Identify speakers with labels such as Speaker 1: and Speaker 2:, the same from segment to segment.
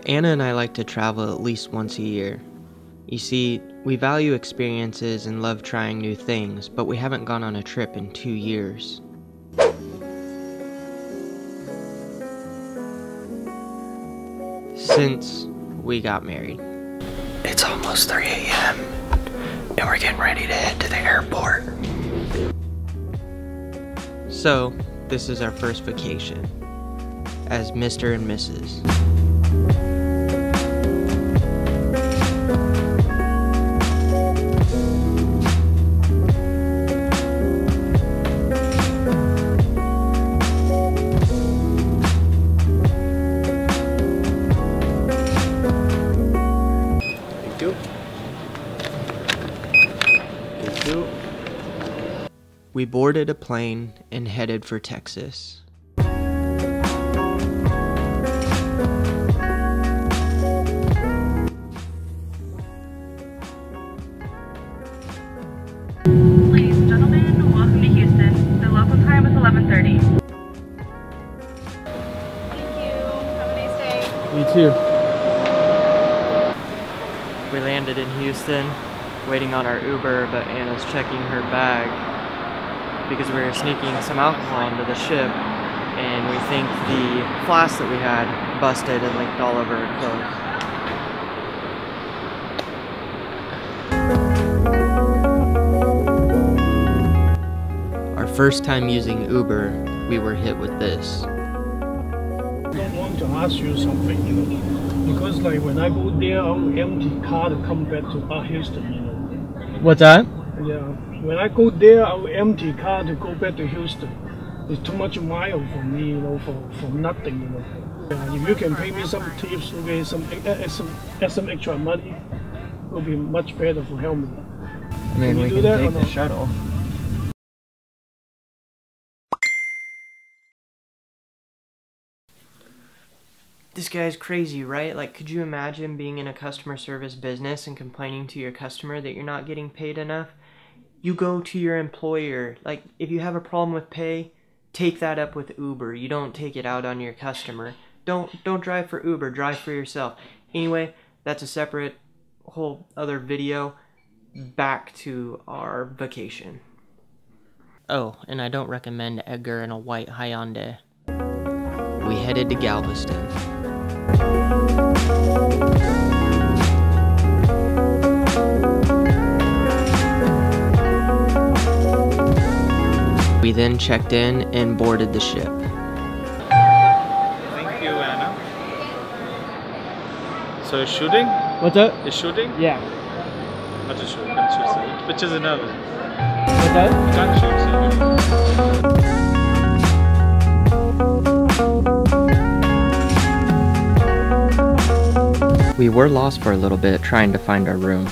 Speaker 1: Anna and I like to travel at least once a year. You see, we value experiences and love trying new things, but we haven't gone on a trip in 2 years. Since we got married.
Speaker 2: It's almost 3 a.m. and we're getting ready to head to the airport.
Speaker 1: So, this is our first vacation as Mr. and Mrs. We boarded a plane and headed for Texas.
Speaker 3: Ladies and gentlemen, welcome to Houston. The local time is 11:30. Thank you. Have a nice day.
Speaker 1: Me too. We landed in Houston, waiting on our Uber, but Anna's checking her bag because we were sneaking some alcohol into the ship, and we think the flask that we had busted and leaked all over her clothes. Our first time using Uber, we were hit with this.
Speaker 4: I want to ask you something, because like when I go there, I will empty car to come back to Houston,
Speaker 1: What's that?
Speaker 4: Yeah, when I go there, I will empty car to go back to Houston. It's too much mile for me, for nothing, Yeah, if you can pay me some tips, okay, some extra money, it will be much better for help me.
Speaker 1: I mean, we can take the shuttle. This guy's crazy, right? Like, could you imagine being in a customer service business and complaining to your customer that you're not getting paid enough? You go to your employer. Like, if you have a problem with pay, take that up with Uber. You don't take it out on your customer. Don't drive for Uber, drive for yourself. Anyway, that's a separate whole other video. Back to our vacation. Oh, and I don't recommend Edgar in a white Hyundai. We headed to Galveston. We then checked in and boarded the ship.
Speaker 5: Thank you, Anna. So you're shooting?
Speaker 1: What's that?
Speaker 5: You're shooting?
Speaker 1: Yeah.
Speaker 5: Not to shoot, you can't shoot. So pictures are nervous.
Speaker 1: What's that?
Speaker 5: You can't shoot, so
Speaker 1: We were lost for a little bit trying to find our room.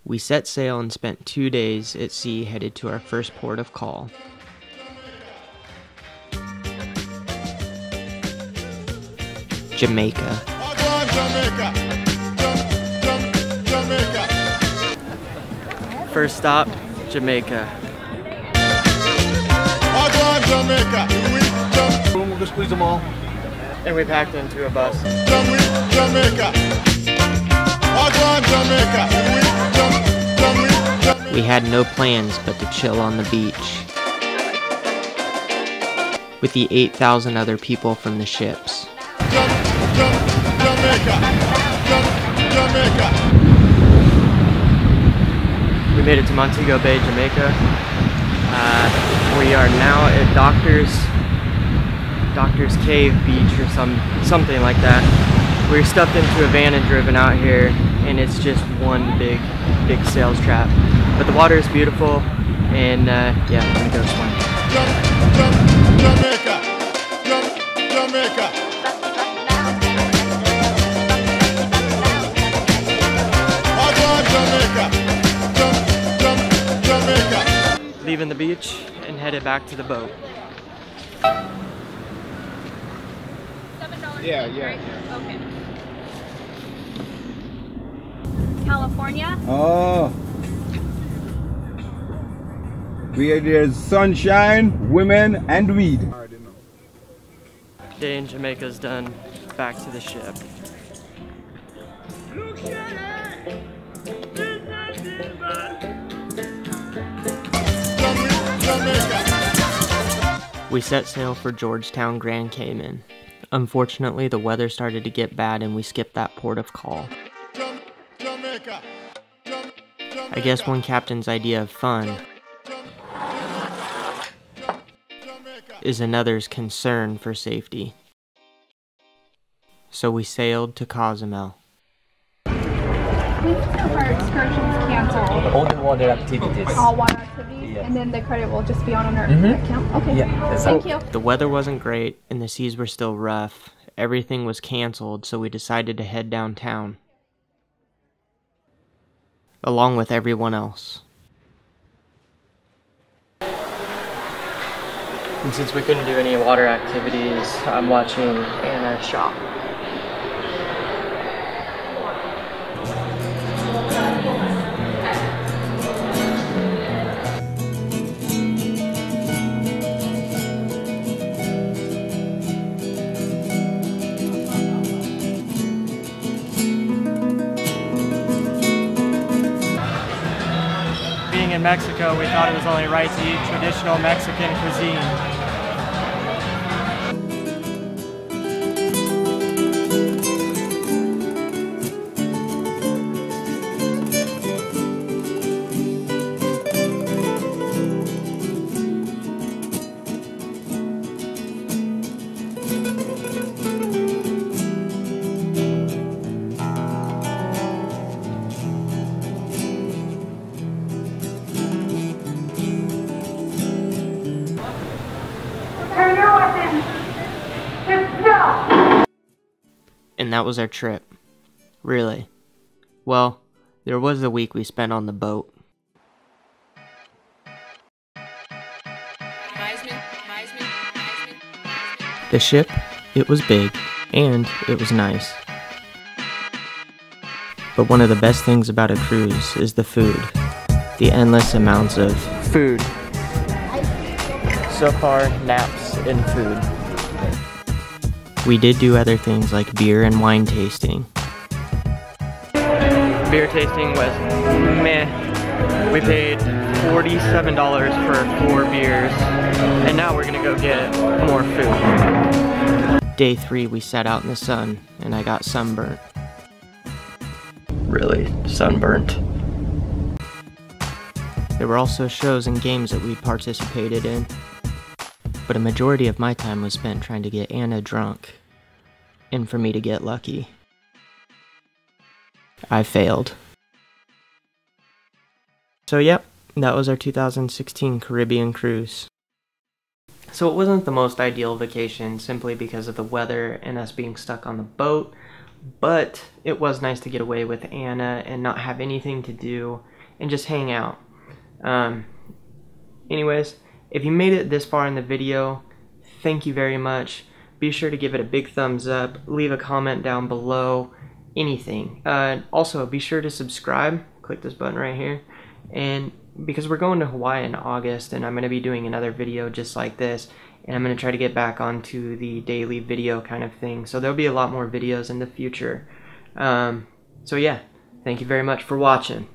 Speaker 1: We set sail and spent 2 days at sea headed to our first port of call. Jamaica. First stop, Jamaica.
Speaker 4: Boom, we'll just squeeze them all.
Speaker 1: And we packed into a bus. We had no plans but to chill on the beach with the 8,000 other people from the ships. We made it to Montego Bay, Jamaica. We are now at Doctor's Cave Beach or something like that. We're stuffed into a van and driven out here, and it's just one big sales trap. But the water is beautiful, and yeah, I'm gonna go swim.
Speaker 6: Jamaica.
Speaker 1: leaving the beach and headed back to the boat.
Speaker 3: $7.
Speaker 6: Yeah.
Speaker 3: Okay. California.
Speaker 6: Oh. Where there's sunshine, women, and weed.
Speaker 1: Day in Jamaica's done. Back to the ship. We set sail for Georgetown, Grand Cayman. Unfortunately, the weather started to get bad and we skipped that port of call. I guess one captain's idea of fun is another's concern for safety. So we sailed to Cozumel.
Speaker 7: Our excursions canceled.
Speaker 2: All the water activities.
Speaker 7: All water activities,
Speaker 2: Yeah.
Speaker 7: and then the credit will just be on our account. Okay.
Speaker 2: Yeah, that's
Speaker 7: Thank
Speaker 2: all.
Speaker 7: you.
Speaker 1: The weather wasn't great and the seas were still rough. Everything was canceled, so we decided to head downtown, along with everyone else. And since we couldn't do any water activities, I'm watching Anna shop. Being in Mexico, we thought it was only right to eat traditional Mexican cuisine. And that was our trip. Really. Well, there was a week we spent on the boat. The ship, it was big, and it was nice. But one of the best things about a cruise is the food. The endless amounts of food. So far, naps and food. We did do other things like beer and wine tasting. Beer tasting was meh. We paid $47 for 4 beers, and now we're gonna go get more food. Day 3, we sat out in the sun, and I got sunburnt. Really sunburnt. There were also shows and games that we participated in, but a majority of my time was spent trying to get Anna drunk, and for me to get lucky. I failed. So yep, that was our 2016 Caribbean cruise. So it wasn't the most ideal vacation simply because of the weather and us being stuck on the boat, but it was nice to get away with Anna and not have anything to do and just hang out. Anyways, if you made it this far in the video, thank you very much. Be sure to give it a big thumbs up, leave a comment down below, anything. Also, be sure to subscribe, click this button right here, and because we're going to Hawaii in August and I'm going to be doing another video just like this, and I'm going to try to get back onto the daily video kind of thing, so there'll be a lot more videos in the future. So yeah, thank you very much for watching.